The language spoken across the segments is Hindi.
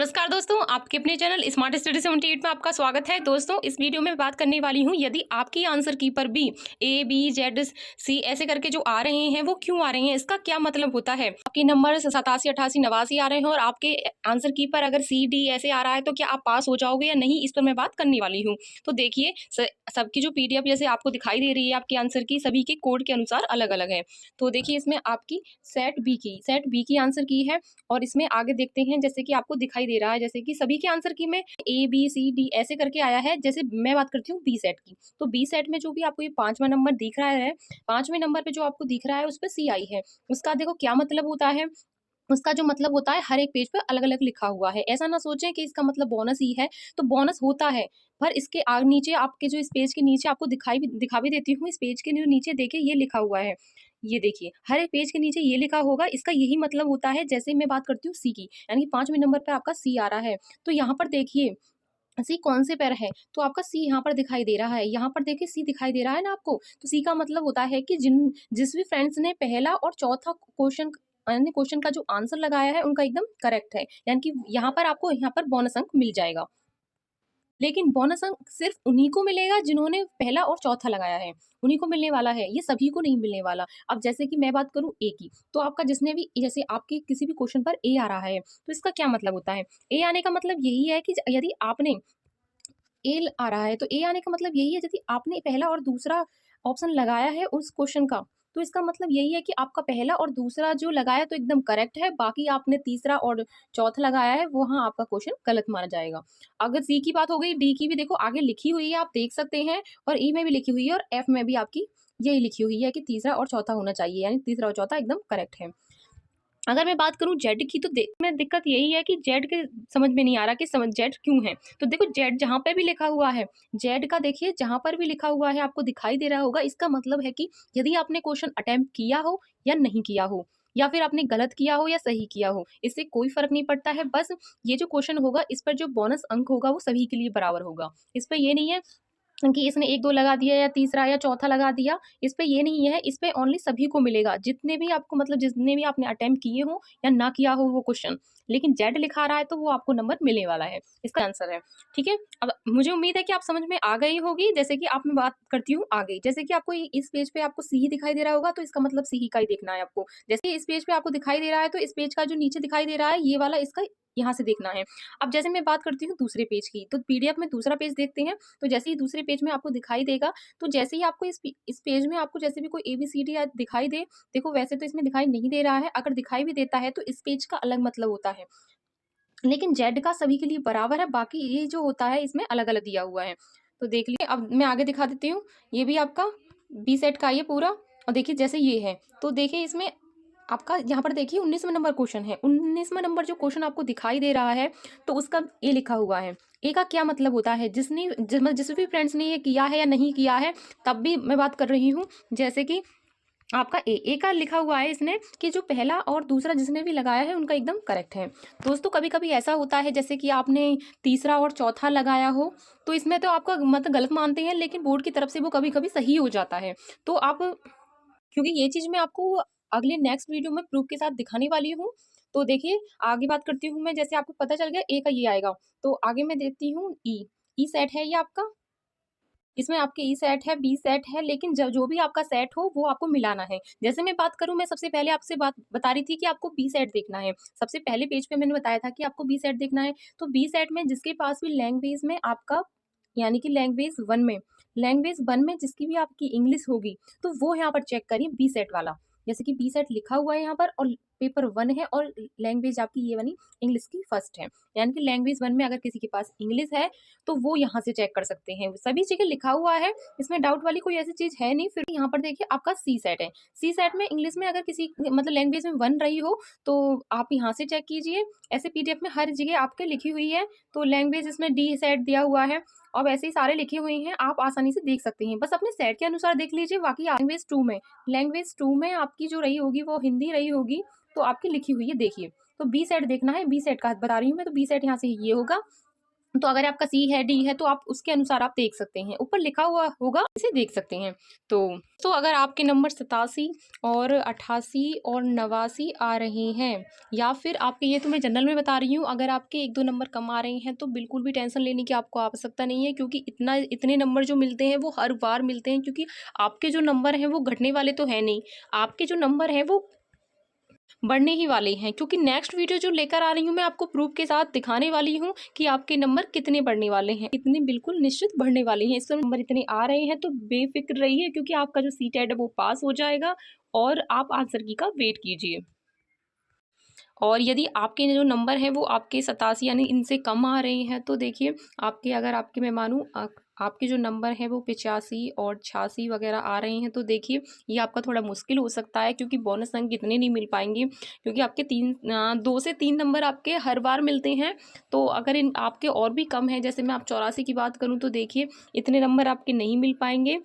नमस्कार दोस्तों, आपके अपने चैनल स्मार्ट स्टडी 78 में आपका स्वागत है। दोस्तों, इस वीडियो में बात करने वाली हूं, यदि आपकी आंसर की पर भी ए बी जेड सी ऐसे करके जो आ रहे हैं वो क्यों आ रहे हैं, इसका क्या मतलब होता है। आपके नंबर 87, 88, 89 आ रहे हैं और आपके आंसर की पर अगर सी डी ऐसे आ रहा है तो क्या आप पास हो जाओगे या नहीं, इस पर मैं बात करने वाली हूँ। तो देखिए, सबकी जो PDF जैसे आपको दिखाई दे रही है आपके आंसर की, सभी के कोड के अनुसार अलग अलग है। तो देखिए, इसमें आपकी सेट बी की आंसर की है और इसमें आगे देखते हैं जैसे कि आपको दिखाई दे रहा है, जैसे कि सभी के आंसर की में ए बी सी डी ऐसे करके आया है। जैसे मैं बात करती हूँ बी सेट की, तो बी सेट में जो भी आपको ये 5वां नंबर दिख रहा है, 5वें नंबर पे जो आपको दिख रहा है उस पर सी आई है। उसका देखो क्या मतलब होता है। उसका जो मतलब होता है, हर एक पेज पे अलग अलग लिखा हुआ है। ऐसा ना सोचें कि इसका मतलब बोनस ही है, तो बोनस होता है, पर इसके आगे नीचे आपके जो इस पेज के नीचे आपको दिखा भी देती हूँ। इस पेज के नीचे देखिए ये लिखा हुआ है, ये देखिए हर एक पेज के नीचे ये लिखा होगा। इसका यही मतलब होता है। जैसे मैं बात करती हूँ सी की, यानी 5वें नंबर पे आपका सी आ रहा है, तो यहाँ पर देखिए सी कौन से पैर है, तो आपका सी यहाँ पर दिखाई दे रहा है। यहाँ पर देखिए सी दिखाई दे रहा है ना आपको, तो सी का मतलब होता है कि जिस भी फ्रेंड्स ने पहला और चौथा क्वेश्चन यानी क्वेश्चन का जो आंसर लगाया है उनका एकदम करेक्ट है, यानी कि यहाँ पर आपको यहाँ पर बोनस अंक मिल जाएगा। लेकिन बोनस अंक सिर्फ उन्हीं को मिलेगा जिन्होंने पहला और चौथा लगाया है, उन्हीं को मिलने वाला है, ये सभी को नहीं मिलने वाला। अब जैसे कि मैं बात करूं ए की, तो आपका जिसने भी जैसे आपके किसी भी क्वेश्चन पर ए आ रहा है, तो इसका क्या मतलब होता है। ए आने का मतलब यही है कि यदि आपने ए आ रहा है, तो ए आने का मतलब यही है यदि आपने पहला और दूसरा ऑप्शन लगाया है उस क्वेश्चन का, तो इसका मतलब यही है कि आपका पहला और दूसरा जो लगाया तो एकदम करेक्ट है, बाकी आपने तीसरा और चौथा लगाया है वहां आपका क्वेश्चन गलत माना जाएगा। अगर सी की बात हो गई, डी की भी देखो आगे लिखी हुई है, आप देख सकते हैं, और ई में भी लिखी हुई है और एफ में भी आपकी यही लिखी हुई है कि तीसरा और चौथा होना चाहिए, यानी तीसरा और चौथा एकदम करेक्ट है। अगर मैं बात करूं जेड की, तो में दिक्कत यही है कि जेड के समझ में नहीं आ रहा कि समझ जेड क्यों है। तो देखो जेड जहां पे भी लिखा हुआ है, जेड का देखिए जहां पर भी लिखा हुआ है आपको दिखाई दे रहा होगा, इसका मतलब है कि यदि आपने क्वेश्चन अटेम्प्ट किया हो या नहीं किया हो, या फिर आपने गलत किया हो या सही किया हो, इससे कोई फर्क नहीं पड़ता है। बस ये जो क्वेश्चन होगा इस पर जो बोनस अंक होगा वो सभी के लिए बराबर होगा। इस पर ये नहीं है कि इसने 1-2 लगा दिया या तीसरा या चौथा लगा दिया, इस पे ये नहीं है। इस पे ओनली सभी को मिलेगा, जितने भी आपको मतलब जितने भी आपने अटेम्प्ट किए हो या ना किया हो वो क्वेश्चन। लेकिन जेड लिखा रहा है तो वो आपको नंबर मिलने वाला है, इसका आंसर है। ठीक है, अब मुझे उम्मीद है कि आप समझ में आ गई होगी। जैसे कि आप मैं बात करती हूँ आगे, जैसे कि आपको इस पेज पे आपको सी ही दिखाई दे रहा होगा, तो इसका मतलब सी ही का ही देखना है आपको। जैसे इस पेज पे आपको दिखाई दे रहा है, तो इस पेज का जो नीचे दिखाई दे रहा है ये वाला, इसका यहाँ से देखना है। अब जैसे मैं बात करती हूँ दूसरे पेज की, तो PDF में दूसरा पेज देखते हैं। तो जैसे ही दूसरे पेज में आपको दिखाई देगा, तो जैसे ही आपको इस पेज में आपको जैसे भी कोई ABCD दिखाई दे, देखो वैसे तो इसमें दिखाई नहीं दे रहा है, अगर दिखाई भी देता है तो इस पेज का अलग मतलब होता है, लेकिन जेड का सभी के लिए बराबर है। बाकी ये जो होता है इसमें अलग अलग दिया हुआ है। तो देख लीजिए, अब मैं आगे दिखा देती हूँ। ये भी आपका बी सेट का ये पूरा, और देखिए जैसे ये है, तो देखिए इसमें आपका यहाँ पर देखिए 19वां नंबर क्वेश्चन है। 19वां नंबर जो क्वेश्चन आपको दिखाई दे रहा है, तो उसका ए लिखा हुआ है। ए का क्या मतलब होता है, जिस भी फ्रेंड्स ने ये किया है या नहीं किया है, तब भी मैं बात कर रही हूँ। जैसे कि आपका ए का लिखा हुआ है इसने कि जो पहला और दूसरा जिसने भी लगाया है उनका एकदम करेक्ट है। दोस्तों, कभी कभी ऐसा होता है जैसे कि आपने तीसरा और चौथा लगाया हो, तो इसमें तो आपका मतलब गलत मानते हैं, लेकिन बोर्ड की तरफ से वो कभी कभी सही हो जाता है। तो आप, क्योंकि ये चीज मैं आपको अगले नेक्स्ट वीडियो में प्रूफ के साथ दिखाने वाली हूँ। तो देखिए आगे बात करती हूँ मैं। जैसे आपको पता चल गया ए का ये आएगा, तो आगे मैं देखती हूँ ई सेट है ये आपका। इसमें आपके ई सेट है, बी सेट है, लेकिन जो भी आपका सेट हो वो आपको मिलाना है। जैसे मैं बात करूं, मैं सबसे पहले आपसे बात बता रही थी कि आपको बी सेट देखना है। सबसे पहले पेज पे मैंने बताया था कि आपको बी सेट देखना है। तो बी सेट में जिसके पास भी लैंग्वेज में आपका, यानी कि लैंग्वेज 1 में जिसकी भी आपकी इंग्लिश होगी, तो वो यहाँ पर चेक करिए बी सेट वाला। जैसे कि बी सेट लिखा हुआ है यहाँ पर, और पेपर 1 है, और लैंग्वेज आपकी ये वाली इंग्लिश की फर्स्ट है। यानी कि लैंग्वेज 1 में अगर किसी के पास इंग्लिश है तो वो यहाँ से चेक कर सकते हैं। सभी जगह लिखा हुआ है, इसमें डाउट वाली कोई ऐसी चीज है नहीं। फिर यहाँ पर देखिए आपका सी सेट है। सी सेट में इंग्लिश में अगर किसी मतलब लैंग्वेज में 1 रही हो, तो आप यहाँ से चेक कीजिए। ऐसे PDF में हर जगह आपके लिखी हुई है, तो लैंग्वेज इसमें डी सेट दिया हुआ है, और ऐसे ही सारे लिखे हुए हैं, आप आसानी से देख सकते हैं। बस अपने सेट के अनुसार देख लीजिए। बाकी लैंग्वेज 2 में आपकी जो रही होगी वो हिंदी रही होगी, तो आपकी लिखी हुई है देखिए। तो बी सेट देखना है, बी सेट का बता रही हूँ मैं। तो बी सेट यहाँ से ये होगा, तो अगर आपका सी है, डी है, तो आप उसके अनुसार आप देख सकते हैं, ऊपर लिखा हुआ होगा, इसे देख सकते हैं। तो अगर आपके नंबर 87 और 88 और 89 आ रहे हैं, या फिर आपके, ये तो मैं जनरल में बता रही हूँ, अगर आपके 1-2 नंबर कम आ रहे हैं तो बिल्कुल भी टेंशन लेने की आपको आवश्यकता नहीं है, क्योंकि इतने नंबर जो मिलते हैं वो हर बार मिलते हैं, क्योंकि आपके जो नंबर हैं वो घटने वाले तो है नहीं, आपके जो नंबर हैं वो बढ़ने ही वाले हैं, क्योंकि नेक्स्ट वीडियो जो लेकर आ रही हूँ मैं आपको प्रूफ के साथ दिखाने वाली हूँ कि आपके नंबर कितने बढ़ने वाले हैं, कितने बिल्कुल निश्चित बढ़ने वाले हैं। इस समय नंबर इतने आ रहे हैं तो बेफिक्र रहिए, क्योंकि आपका जो सीटेट है वो पास हो जाएगा, और आप आंसर की का वेट कीजिए। और यदि आपके जो नंबर हैं वो आपके 87 यानी इनसे कम आ रहे हैं, तो देखिए आपके, अगर आपके मैं मानूँ आपके जो नंबर हैं वो 85 और 86 वगैरह आ रहे हैं, तो देखिए ये आपका थोड़ा मुश्किल हो सकता है, क्योंकि बोनस अंक इतने नहीं मिल पाएंगे, क्योंकि आपके 2 से 3 नंबर आपके हर बार मिलते हैं। तो अगर इन आपके और भी कम हैं, जैसे मैं आप 84 की बात करूँ, तो देखिए इतने नंबर आपके नहीं मिल पाएंगे।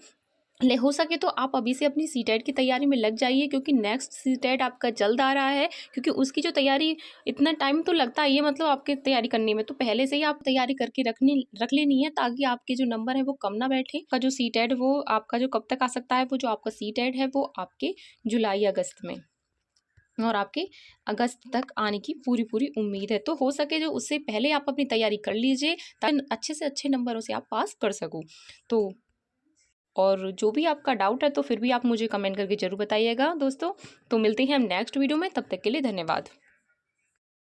हो सके तो आप अभी से अपनी सीटेट की तैयारी में लग जाइए, क्योंकि नेक्स्ट सीटेट आपका जल्द आ रहा है, क्योंकि उसकी जो तैयारी, इतना टाइम तो लगता ही है मतलब आपके तैयारी करने में, तो पहले से ही आप तैयारी करके रख लेनी है, ताकि आपके जो नंबर है वो कम ना बैठे। का जो सीटेट वो आपका जो कब तक आ सकता है, वो जो आपका सीटेट है वो आपके जुलाई अगस्त में, और आपके अगस्त तक आने की पूरी उम्मीद है। तो हो सके जो उससे पहले आप अपनी तैयारी कर लीजिए, ताकि अच्छे से अच्छे नंबरों से आप पास कर सको। तो और जो भी आपका डाउट है तो फिर भी आप मुझे कमेंट करके ज़रूर बताइएगा दोस्तों। तो मिलते हैं हम नेक्स्ट वीडियो में, तब तक के लिए धन्यवाद।